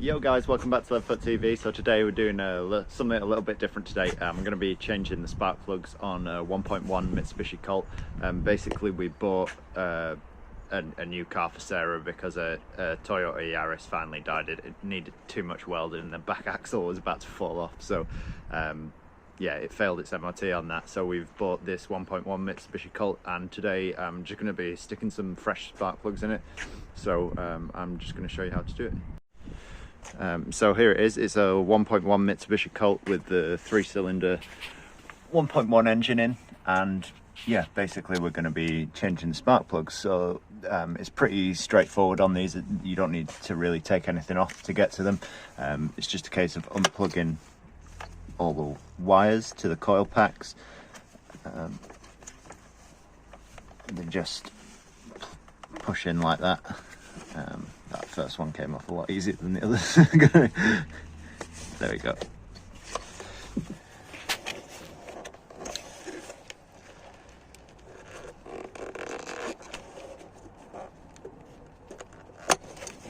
Yo guys, welcome back to LeadFoot TV. So today we're doing something a little bit different today. I'm going to be changing the spark plugs on a 1.1 Mitsubishi Colt. Basically we bought a new car for Sarah because a Toyota Yaris finally died. It needed too much welding and the back axle was about to fall off. So yeah, it failed its MOT on that. So we've bought this 1.1 Mitsubishi Colt, and today I'm just going to be sticking some fresh spark plugs in it. So I'm just going to show you how to do it. So here it is. It's a 1.1 Mitsubishi Colt with the 3-cylinder 1.1 engine in, and yeah, basically we're going to be changing the spark plugs. So it's pretty straightforward on these. You don't need to really take anything off to get to them. It's just a case of unplugging all the wires to the coil packs. They just push in like that. That first one came off a lot easier than the others. There we go.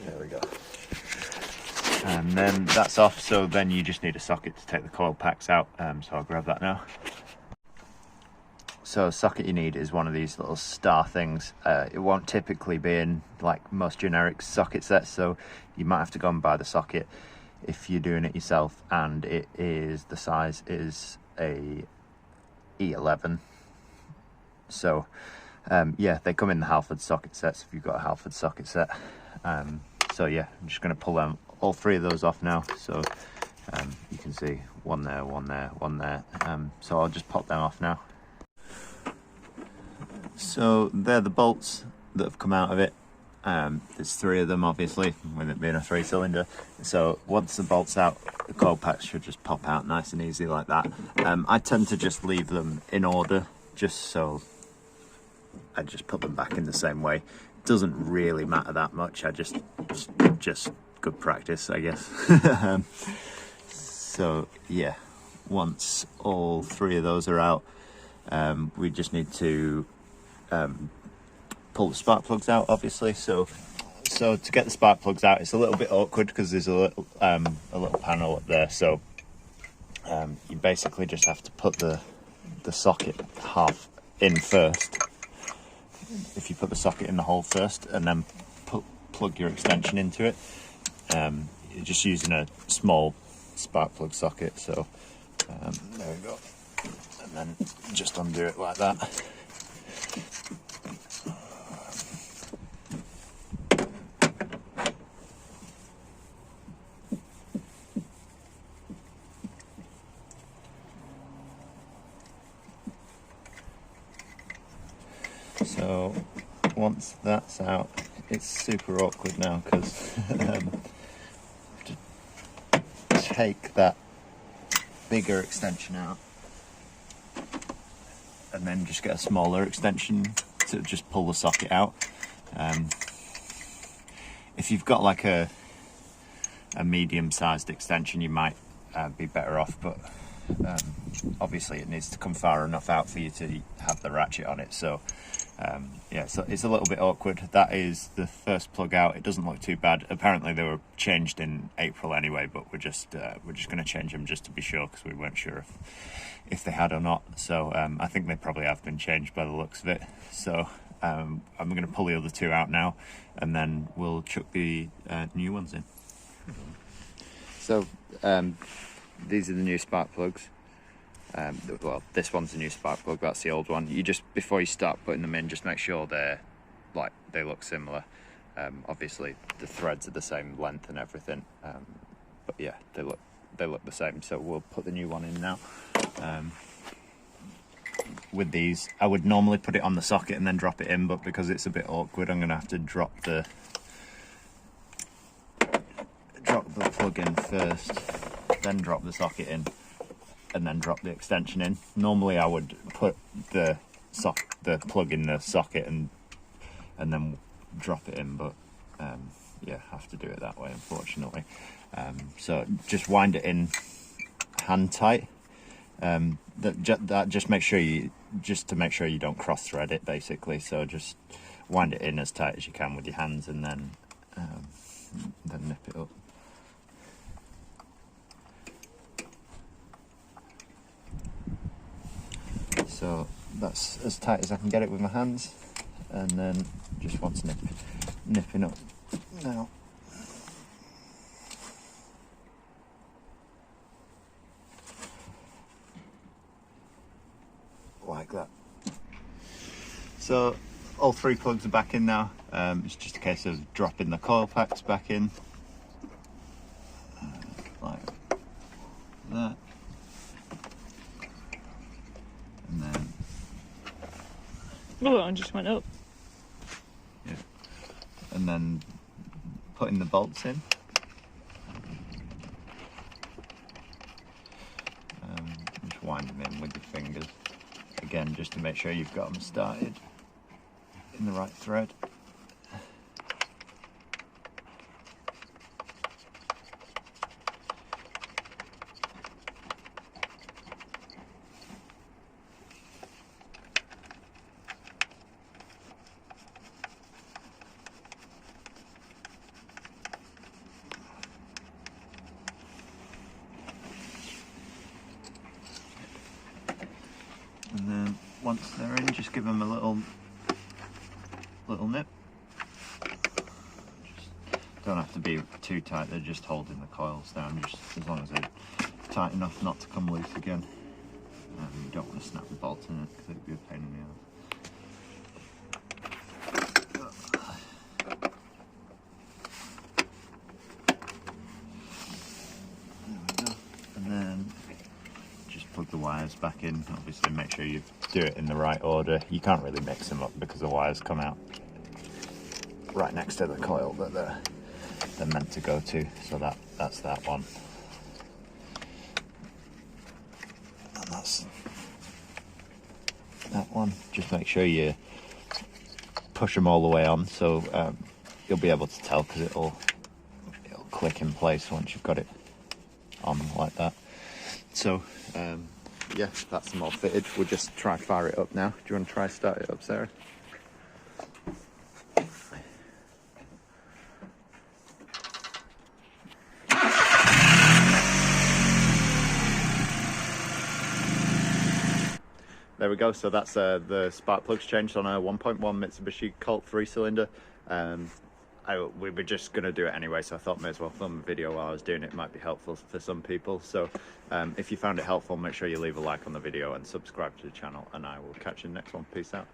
There we go. And then that's off, so then you just need a socket to take the coil packs out. So I'll grab that now. So a socket you need is one of these little star things. It won't typically be in like most generic socket sets, so you might have to go and buy the socket if you're doing it yourself, and it is, the size is a E11. So yeah, they come in the Halford socket sets if you've got a Halford socket set. So yeah, I'm just going to pull them, all three of those off now. So you can see one there, one there, one there. So I'll just pop them off now. So they're the bolts that have come out of it. There's three of them, obviously, with it being a 3-cylinder. So once the bolt's out, the coil packs should just pop out nice and easy like that. I tend to just leave them in order, just so I just put them back in the same way. It doesn't really matter that much. Just good practice, I guess. So yeah, once all three of those are out, we just need to pull the spark plugs out, obviously. So to get the spark plugs out, it's a little bit awkward because there's a little panel up there. So you basically just have to put the socket half in first. If you put the socket in the hole first and then plug your extension into it, you're just using a small spark plug socket. So there we go, and then just undo it like that. So once that's out, it's super awkward now because to take that bigger extension out and then just get a smaller extension to just pull the socket out. If you've got like a medium-sized extension, you might be better off, but obviously it needs to come far enough out for you to have the ratchet on it. So yeah, so it's a little bit awkward. That is the first plug out. It doesn't look too bad. Apparently they were changed in April anyway, but we're just going to change them just to be sure, because we weren't sure if they had or not. So I think they probably have been changed by the looks of it. So I'm going to pull the other two out now, and then we'll chuck the new ones in. So these are the new spark plugs. Well, this one's the new spark plug, that's the old one. You just, before you start putting them in, just make sure they look similar. Obviously the threads are the same length and everything, but yeah, they look the same. So we'll put the new one in now. With these, I would normally put it on the socket and then drop it in, but because it's a bit awkward, I'm gonna have to drop the plug in first, then drop the socket in, and then drop the extension in. Normally I would put the plug in the socket and then drop it in, but yeah, have to do it that way, unfortunately. So just wind it in hand tight. That just make sure you don't cross thread it, basically. So just wind it in as tight as you can with your hands, and then nip it up So that's as tight as I can get it with my hands, and then just want to nipping up now. Like that. So all 3 plugs are back in now. It's just a case of dropping the coil packs back in, like that, and then oh, it just went up. Yeah, and then putting the bolts in. Just winding them in with your fingers. Again, just to make sure you've got them started in the right thread. And then once they're in, just give them a little nip. Just don't have to be too tight, they're just holding the coils down, just as long as they're tight enough not to come loose again. You don't want to snap the bolt in it because it'd be a pain in the ass. There we go. And then just plug the wires back in. Obviously make sure you do it in the right order. You can't really mix them up because the wires come out right next to the coil that they're meant to go to. So that's that one. And that's that one. Just make sure you push them all the way on, so you'll be able to tell, because it'll click in place once you've got it on like that. So yeah, that's them all fitted. We'll just try fire it up now. Do you want to try start it up, Sarah? There we go. So that's the spark plugs changed on a 1.1 Mitsubishi Colt 3-cylinder. We were just going to do it anyway, so I thought may as well film a video while I was doing it. It might be helpful for some people. So if you found it helpful, make sure you leave a like on the video and subscribe to the channel, and I will catch you in the next one. Peace out.